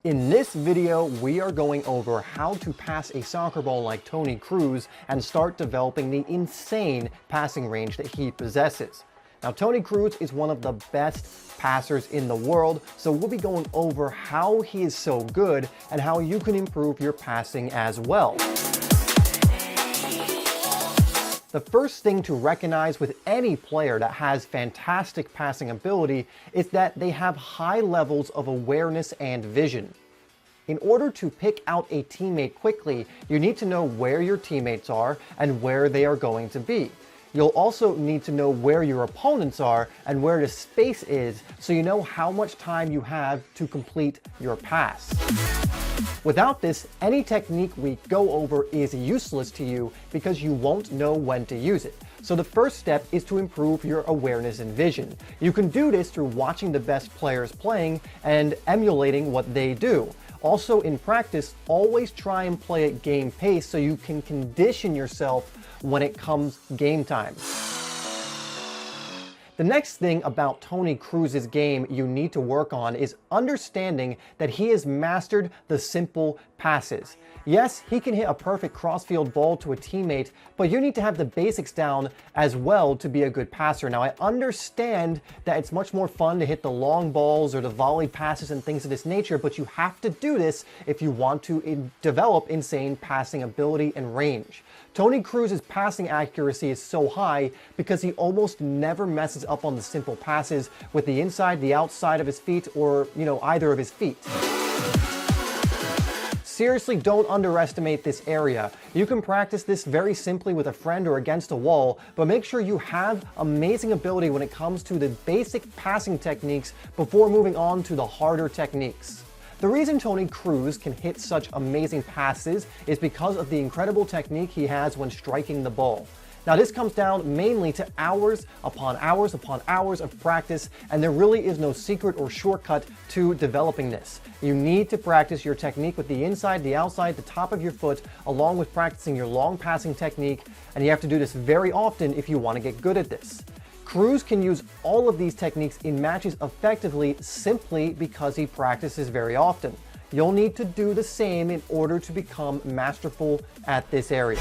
In this video, we are going over how to pass a soccer ball like Toni Kroos and start developing the insane passing range that he possesses. Now, Toni Kroos is one of the best passers in the world, so we'll be going over how he is so good and how you can improve your passing as well. The first thing to recognize with any player that has fantastic passing ability is that they have high levels of awareness and vision. In order to pick out a teammate quickly, you need to know where your teammates are and where they are going to be. You'll also need to know where your opponents are and where the space is, so you know how much time you have to complete your pass. Without this, any technique we go over is useless to you because you won't know when to use it. So the first step is to improve your awareness and vision. You can do this through watching the best players playing and emulating what they do. Also, in practice, always try and play at game pace so you can condition yourself when it comes game time. The next thing about Toni Kroos' game you need to work on is understanding that he has mastered the simple passes. Yes, he can hit a perfect crossfield ball to a teammate, but you need to have the basics down as well to be a good passer. Now, I understand that it's much more fun to hit the long balls or the volley passes and things of this nature, but you have to do this if you want to develop insane passing ability and range. Toni Kroos' passing accuracy is so high because he almost never messes up on the simple passes with the inside, the outside of his feet, or, either of his feet. Seriously, don't underestimate this area. You can practice this very simply with a friend or against a wall, but make sure you have amazing ability when it comes to the basic passing techniques before moving on to the harder techniques. The reason Toni Kroos can hit such amazing passes is because of the incredible technique he has when striking the ball. Now, this comes down mainly to hours upon hours upon hours of practice, and there really is no secret or shortcut to developing this. You need to practice your technique with the inside, the outside, the top of your foot, along with practicing your long passing technique, and you have to do this very often if you want to get good at this. Kroos can use all of these techniques in matches effectively simply because he practices very often. You'll need to do the same in order to become masterful at this area.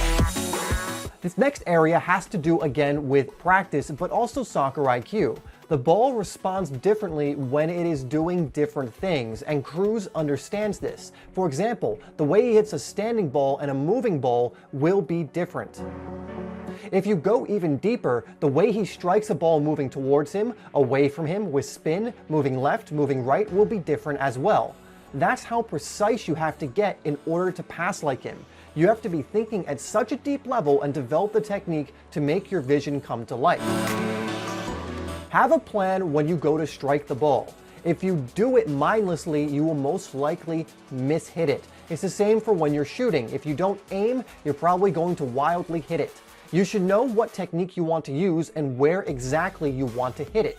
This next area has to do again with practice, but also soccer IQ. The ball responds differently when it is doing different things, and Kroos understands this. For example, the way he hits a standing ball and a moving ball will be different. If you go even deeper, the way he strikes a ball moving towards him, away from him, with spin, moving left, moving right, will be different as well. That's how precise you have to get in order to pass like him. You have to be thinking at such a deep level and develop the technique to make your vision come to life. Have a plan when you go to strike the ball. If you do it mindlessly, you will most likely mishit it. It's the same for when you're shooting. If you don't aim, you're probably going to wildly hit it. You should know what technique you want to use and where exactly you want to hit it.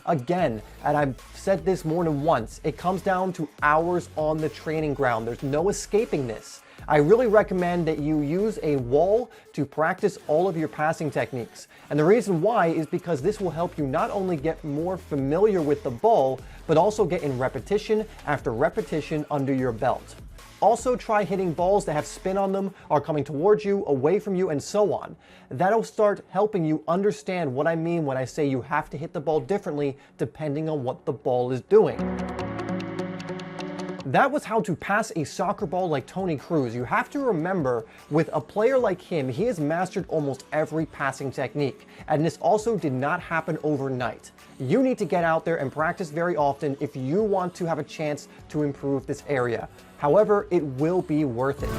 Again, and I've said this more than once, it comes down to hours on the training ground. There's no escaping this. I really recommend that you use a wall to practice all of your passing techniques. And the reason why is because this will help you not only get more familiar with the ball, but also get in repetition after repetition under your belt. Also, try hitting balls that have spin on them, are coming towards you, away from you, and so on. That'll start helping you understand what I mean when I say you have to hit the ball differently depending on what the ball is doing. That was how to pass a soccer ball like Toni Kroos. You have to remember, with a player like him, he has mastered almost every passing technique, and this also did not happen overnight. You need to get out there and practice very often if you want to have a chance to improve this area. However, it will be worth it.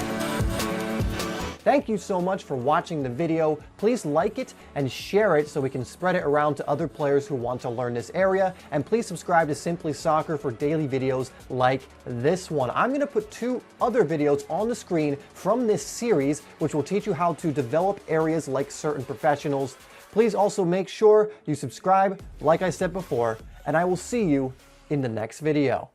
Thank you so much for watching the video. Please like it and share it so we can spread it around to other players who want to learn this area. And please subscribe to Simply Soccer for daily videos like this one. I'm going to put 2 other videos on the screen from this series, which will teach you how to develop areas like certain professionals. Please also make sure you subscribe, like I said before, and I will see you in the next video.